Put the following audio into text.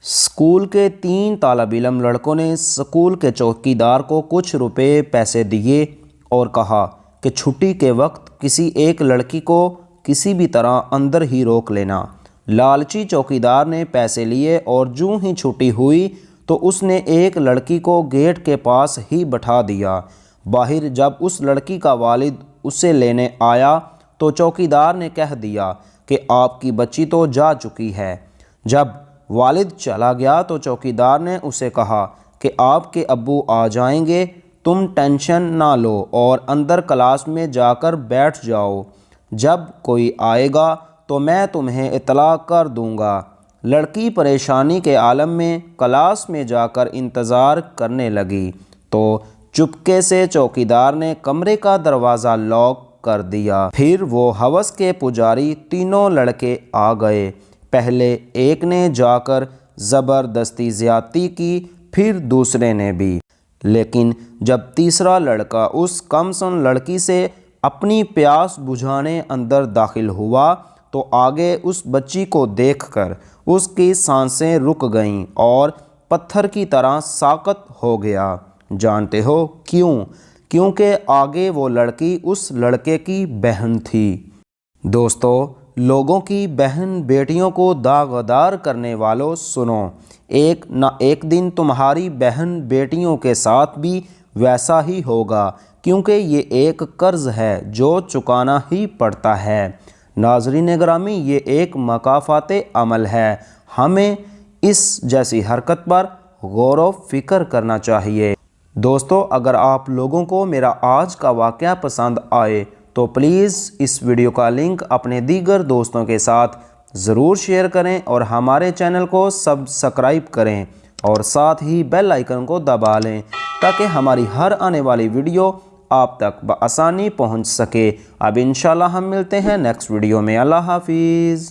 School के 3 तालिब इल्म लड़कों ने स्कूल के चौकीदार को कुछ रुपए पैसे दिए और कहा कि छुट्टी के वक्त किसी एक लड़की को किसी भी तरह अंदर ही रोक लेना। लालची चौकीदार ने पैसे लिए और जूं ही छुट्टी हुई तो उसने एक लड़की को गेट के पास ही बैठा दिया। बाहर जब उस लड़की का वालिद उसे लेने आया तो चौकीदार ने कह दिया कि आपकी बच्ची तो जा चुकी है। जब वालिद चला गया तो चौकीदार ने उसे कहा कि आपके अब्बू आ जाएंगे, तुम टेंशन ना लो और अंदर क्लास में जाकर बैठ जाओ, जब कोई आएगा तो मैं तुम्हें इत्तला कर दूंगा। लड़की परेशानी के आलम में क्लास में जाकर इंतज़ार करने लगी तो चुपके से चौकीदार ने कमरे का दरवाज़ा लॉक कर दिया। फिर वो हवस के पुजारी तीनों लड़के आ गए। पहले एक ने जाकर ज़बरदस्ती ज़्यादती की, फिर दूसरे ने भी, लेकिन जब तीसरा लड़का उस कमसन लड़की से अपनी प्यास बुझाने अंदर दाखिल हुआ तो आगे उस बच्ची को देखकर उसकी सांसें रुक गईं और पत्थर की तरह साकत हो गया। जानते हो क्यों? क्योंकि आगे वो लड़की उस लड़के की बहन थी। दोस्तों, लोगों की बहन बेटियों को दागदार करने वालों सुनो, एक न एक दिन तुम्हारी बहन बेटियों के साथ भी वैसा ही होगा, क्योंकि ये एक कर्ज है जो चुकाना ही पड़ता है। नाज़रीन ग्रामी, ये एक मकाफ़ाते अमल है। हमें इस जैसी हरकत पर गौर व फिक्र करना चाहिए। दोस्तों, अगर आप लोगों को मेरा आज का वाक़या पसंद आए तो प्लीज़ इस वीडियो का लिंक अपने दीगर दोस्तों के साथ ज़रूर शेयर करें और हमारे चैनल को सब्सक्राइब करें और साथ ही बेल आइकन को दबा लें ताकि हमारी हर आने वाली वीडियो आप तक बआसानी पहुंच सके। अब इंशाल्लाह हम मिलते हैं नेक्स्ट वीडियो में। अल्लाह हाफिज़।